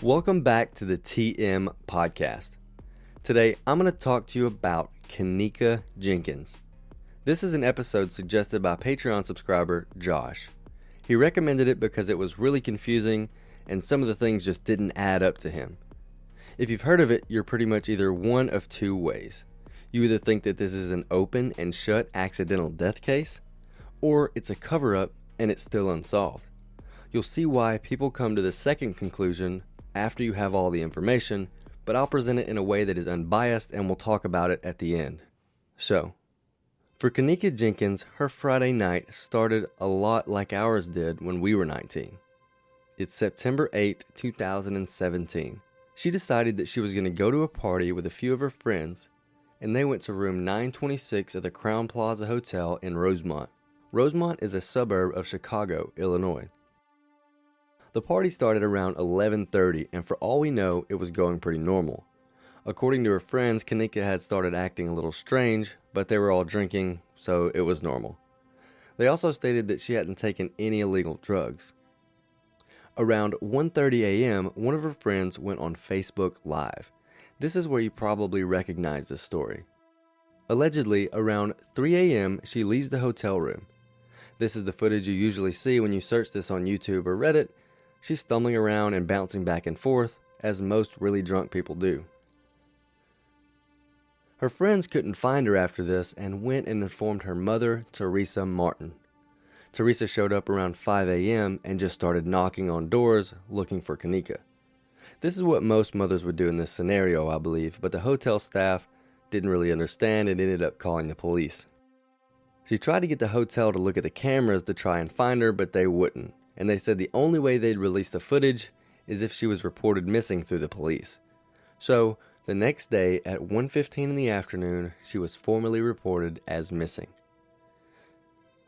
Welcome back to the TM Podcast. Today, I'm going to talk to you about Kenneka Jenkins. This is an episode suggested by Patreon subscriber Josh. He recommended it because it was really confusing and some of the things just didn't add up to him. If you've heard of it, you're pretty much either one of two ways. You either think that this is an open and shut accidental death case, or it's a cover-up and it's still unsolved. You'll see why people come to the second conclusion after you have all the information, but I'll present it in a way that is unbiased and we'll talk about it at the end. So, for Kenneka Jenkins, her Friday night started a lot like ours did when we were 19. It's September 8th, 2017. She decided that she was going to go to a party with a few of her friends, and they went to room 926 of the Crown Plaza Hotel in Rosemont. Rosemont is a suburb of Chicago, Illinois. The party started around 11:30, and for all we know, it was going pretty normal. According to her friends, Kenneka had started acting a little strange, but they were all drinking, so it was normal. They also stated that she hadn't taken any illegal drugs. Around 1:30 a.m., one of her friends went on Facebook Live. This is where you probably recognize this story. Allegedly, around 3 a.m., she leaves the hotel room. This is the footage you usually see when you search this on YouTube or Reddit. She's stumbling around and bouncing back and forth, as most really drunk people do. Her friends couldn't find her after this and went and informed her mother, Teresa Martin. Teresa showed up around 5 a.m. and just started knocking on doors looking for Kenneka. This is what most mothers would do in this scenario, I believe, but the hotel staff didn't really understand and ended up calling the police. She tried to get the hotel to look at the cameras to try and find her, but they wouldn't. And they said the only way they'd release the footage is if she was reported missing through the police. So, the next day at 1:15 in the afternoon, she was formally reported as missing.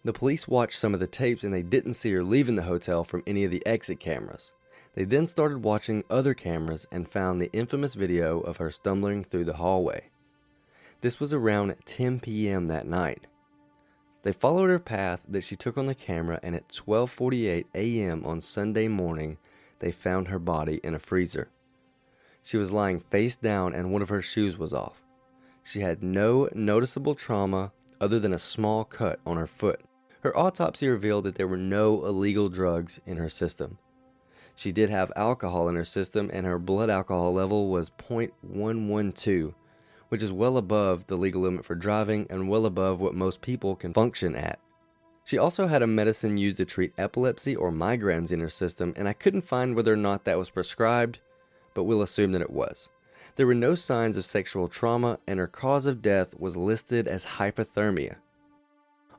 The police watched some of the tapes and they didn't see her leaving the hotel from any of the exit cameras. They then started watching other cameras and found the infamous video of her stumbling through the hallway. This was around 10 p.m. that night. They followed her path that she took on the camera, and at 12:48 a.m. on Sunday morning, they found her body in a freezer. She was lying face down and one of her shoes was off. She had no noticeable trauma other than a small cut on her foot. Her autopsy revealed that there were no illegal drugs in her system. She did have alcohol in her system, and her blood alcohol level was 0.112, which is well above the legal limit for driving and well above what most people can function at. She also had a medicine used to treat epilepsy or migraines in her system, and I couldn't find whether or not that was prescribed, but we'll assume that it was. There were no signs of sexual trauma, and her cause of death was listed as hypothermia.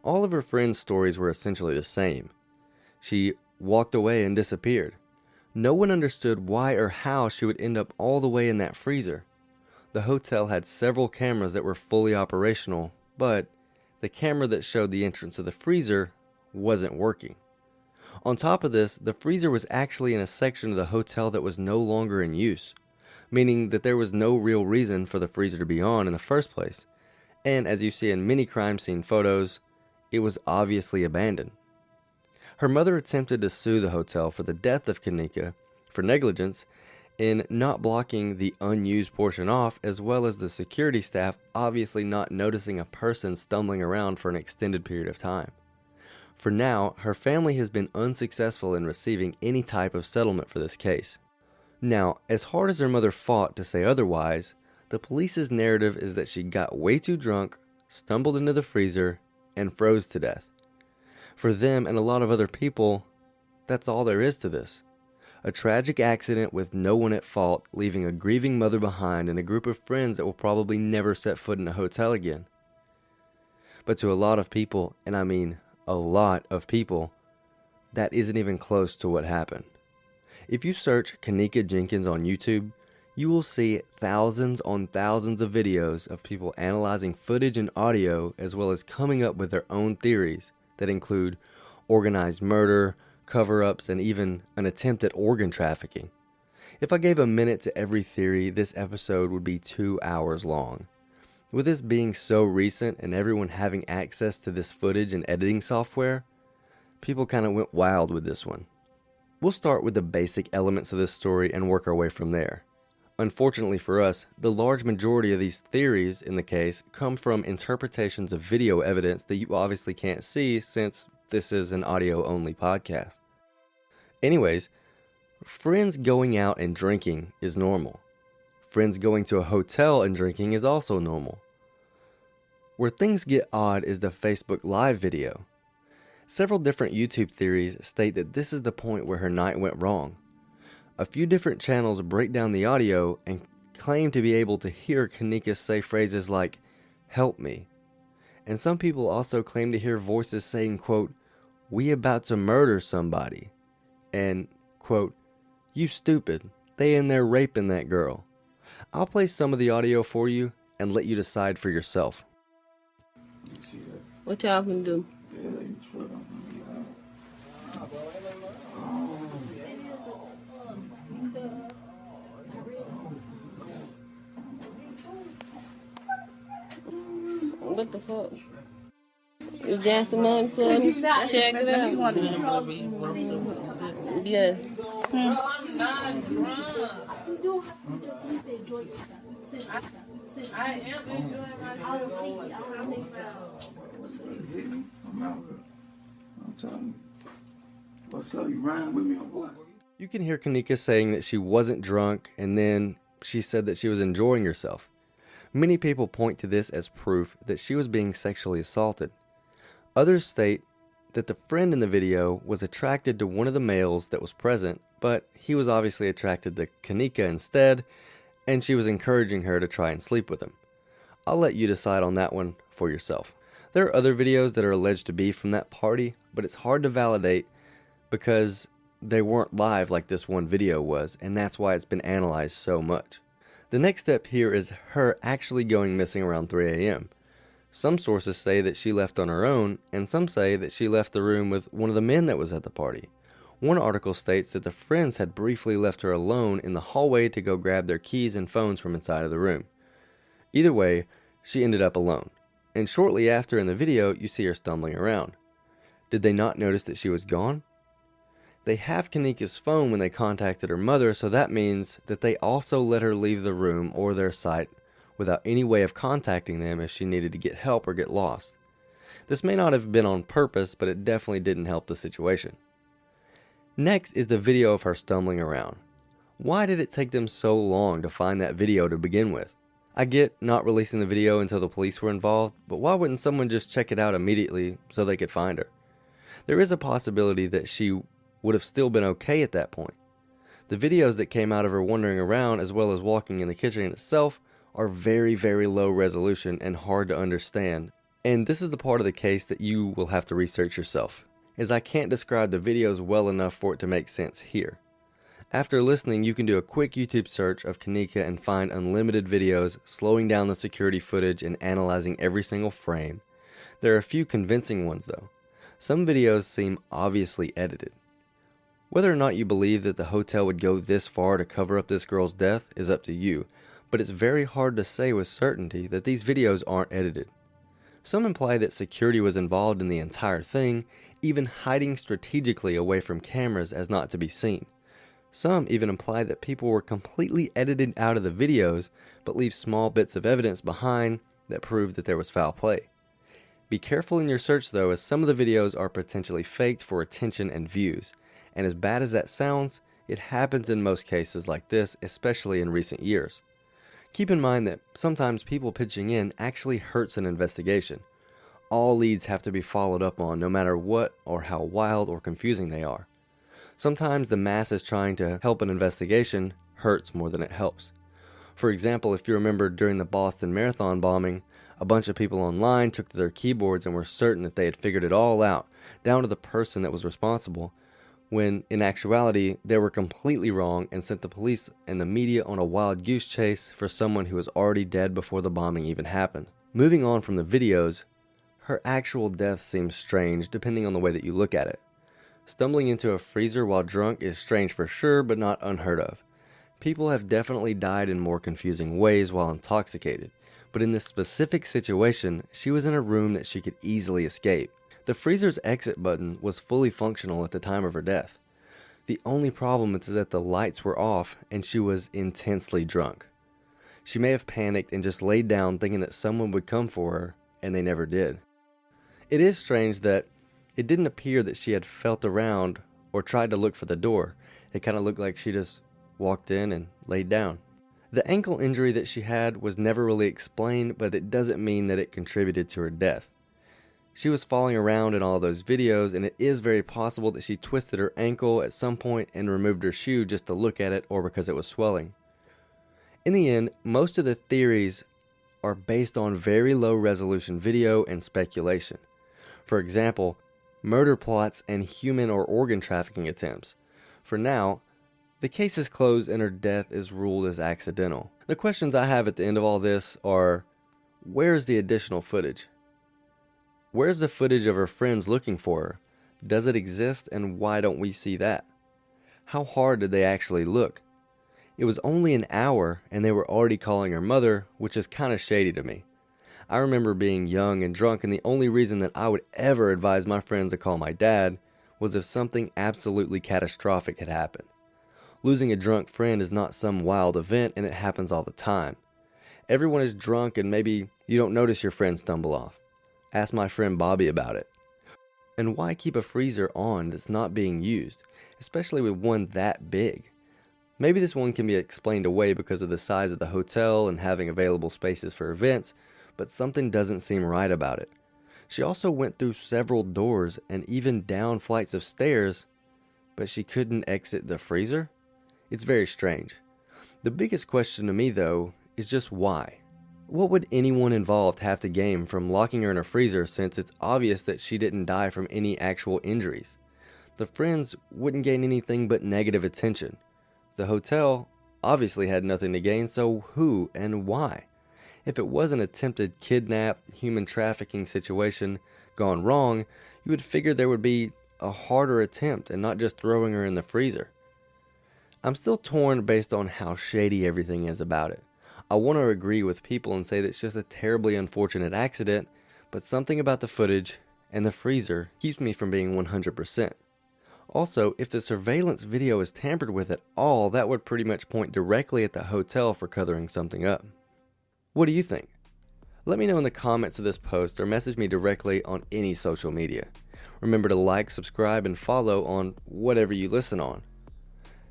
All of her friends' stories were essentially the same. She walked away and disappeared. No one understood why or how she would end up all the way in that freezer. The hotel had several cameras that were fully operational, but the camera that showed the entrance of the freezer wasn't working. On top of this, the freezer was actually in a section of the hotel that was no longer in use, meaning that there was no real reason for the freezer to be on in the first place. And as you see in many crime scene photos, it was obviously abandoned. Her mother attempted to sue the hotel for the death of Kenneka for negligence in not blocking the unused portion off, as well as the security staff obviously not noticing a person stumbling around for an extended period of time. For now, her family has been unsuccessful in receiving any type of settlement for this case. Now, as hard as her mother fought to say otherwise, the police's narrative is that she got way too drunk, stumbled into the freezer, and froze to death. For them and a lot of other people, that's all there is to this. A tragic accident with no one at fault, leaving a grieving mother behind and a group of friends that will probably never set foot in a hotel again. But to a lot of people, and I mean a lot of people, that isn't even close to what happened. If you search Kenneka Jenkins on YouTube, you will see thousands on thousands of videos of people analyzing footage and audio, as well as coming up with their own theories that include organized murder, cover-ups, and even an attempt at organ trafficking. If I gave a minute to every theory, this episode would be 2 hours long. With this being so recent and everyone having access to this footage and editing software, people kind of went wild with this one. We'll start with the basic elements of this story and work our way from there. Unfortunately for us, the large majority of these theories in the case come from interpretations of video evidence that you obviously can't see since this is an audio-only podcast. Anyways, friends going out and drinking is normal. Friends going to a hotel and drinking is also normal. Where things get odd is the Facebook Live video. Several different YouTube theories state that this is the point where her night went wrong. A few different channels break down the audio and claim to be able to hear Kenneka say phrases like, "Help me." And some people also claim to hear voices saying, quote, "We about to murder somebody," and, quote, "You stupid, they in there raping that girl." I'll play some of the audio for you and let you decide for yourself. What y'all finna do? What the fuck? You got some money for me? Check it out. Yeah. I am enjoying myself. I'm telling you. What's up? You riding with me or what? You can hear Kenneka saying that she wasn't drunk, and then she said that she was enjoying herself. Many people point to this as proof that she was being sexually assaulted. Others state that the friend in the video was attracted to one of the males that was present, but he was obviously attracted to Kenneka instead, and she was encouraging her to try and sleep with him. I'll let you decide on that one for yourself. There are other videos that are alleged to be from that party, but it's hard to validate because they weren't live like this one video was, and that's why it's been analyzed so much. The next step here is her actually going missing around 3 a.m. Some sources say that she left on her own, and some say that she left the room with one of the men that was at the party. One article states that the friends had briefly left her alone in the hallway to go grab their keys and phones from inside of the room. Either way, she ended up alone, and shortly after in the video, you see her stumbling around. Did they not notice that she was gone? They have Kenneka's phone when they contacted her mother, so that means that they also let her leave the room or their site without any way of contacting them if she needed to get help or get lost. This may not have been on purpose, but it definitely didn't help the situation. Next is the video of her stumbling around. Why did it take them so long to find that video to begin with? I get not releasing the video until the police were involved, but why wouldn't someone just check it out immediately so they could find her? There is a possibility that she would have still been okay at that point. The videos that came out of her wandering around as well as walking in the kitchen itself are very, very low resolution and hard to understand. And this is the part of the case that you will have to research yourself, as I can't describe the videos well enough for it to make sense here. After listening, you can do a quick YouTube search of Kenneka and find unlimited videos slowing down the security footage and analyzing every single frame. There are a few convincing ones though. Some videos seem obviously edited. Whether or not you believe that the hotel would go this far to cover up this girl's death is up to you, but it's very hard to say with certainty that these videos aren't edited. Some imply that security was involved in the entire thing, even hiding strategically away from cameras as not to be seen. Some even imply that people were completely edited out of the videos, but leave small bits of evidence behind that prove that there was foul play. Be careful in your search though, as some of the videos are potentially faked for attention and views. And as bad as that sounds, it happens in most cases like this, especially in recent years. Keep in mind that sometimes people pitching in actually hurts an investigation. All leads have to be followed up on no matter what or how wild or confusing they are. Sometimes the masses trying to help an investigation hurts more than it helps. For example, if you remember during the Boston Marathon bombing, a bunch of people online took to their keyboards and were certain that they had figured it all out, down to the person that was responsible, when in actuality they were completely wrong and sent the police and the media on a wild goose chase for someone who was already dead before the bombing even happened. Moving on from the videos, her actual death seems strange depending on the way that you look at it. Stumbling into a freezer while drunk is strange for sure, but not unheard of. People have definitely died in more confusing ways while intoxicated, but in this specific situation, she was in a room that she could easily escape. The freezer's exit button was fully functional at the time of her death. The only problem is that the lights were off and she was intensely drunk. She may have panicked and just laid down thinking that someone would come for her, and they never did. It is strange that it didn't appear that she had felt around or tried to look for the door. It kind of looked like she just walked in and laid down. The ankle injury that she had was never really explained, but it doesn't mean that it contributed to her death. She was falling around in all those videos, and it is very possible that she twisted her ankle at some point and removed her shoe just to look at it or because it was swelling. In the end, most of the theories are based on very low resolution video and speculation. For example, murder plots and human or organ trafficking attempts. For now, the case is closed and her death is ruled as accidental. The questions I have at the end of all this are, where's the additional footage? Where's the footage of her friends looking for her? Does it exist, and why don't we see that? How hard did they actually look? It was only an hour and they were already calling her mother, which is kind of shady to me. I remember being young and drunk, and the only reason that I would ever advise my friends to call my dad was if something absolutely catastrophic had happened. Losing a drunk friend is not some wild event, and it happens all the time. Everyone is drunk and maybe you don't notice your friend stumble off. Ask my friend Bobby about it. And why keep a freezer on that's not being used, especially with one that big? Maybe this one can be explained away because of the size of the hotel and having available spaces for events, but something doesn't seem right about it. She also went through several doors and even down flights of stairs, but she couldn't exit the freezer? It's very strange. The biggest question to me, though, is just why? What would anyone involved have to gain from locking her in a freezer, since it's obvious that she didn't die from any actual injuries? The friends wouldn't gain anything but negative attention. The hotel obviously had nothing to gain, so who and why? If it was an attempted kidnap, human trafficking situation gone wrong, you would figure there would be a harder attempt and not just throwing her in the freezer. I'm still torn based on how shady everything is about it. I want to agree with people and say that it's just a terribly unfortunate accident, but something about the footage and the freezer keeps me from being 100%. Also, if the surveillance video is tampered with at all, that would pretty much point directly at the hotel for covering something up. What do you think? Let me know in the comments of this post or message me directly on any social media. Remember to like, subscribe, and follow on whatever you listen on.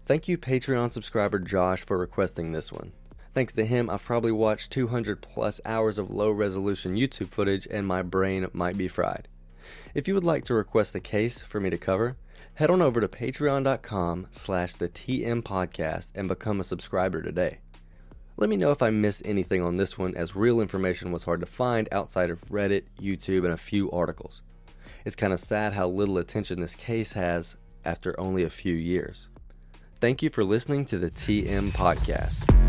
Thank you Patreon subscriber Josh for requesting this one. Thanks to him, I've probably watched 200 plus hours of low resolution YouTube footage and my brain might be fried. If you would like to request a case for me to cover, head on over to patreon.com/thetmpodcast and become a subscriber today. Let me know if I missed anything on this one, as real information was hard to find outside of Reddit, YouTube, and a few articles. It's kind of sad how little attention this case has after only a few years. Thank you for listening to the TM Podcast.